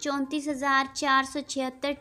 34,476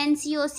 NCOC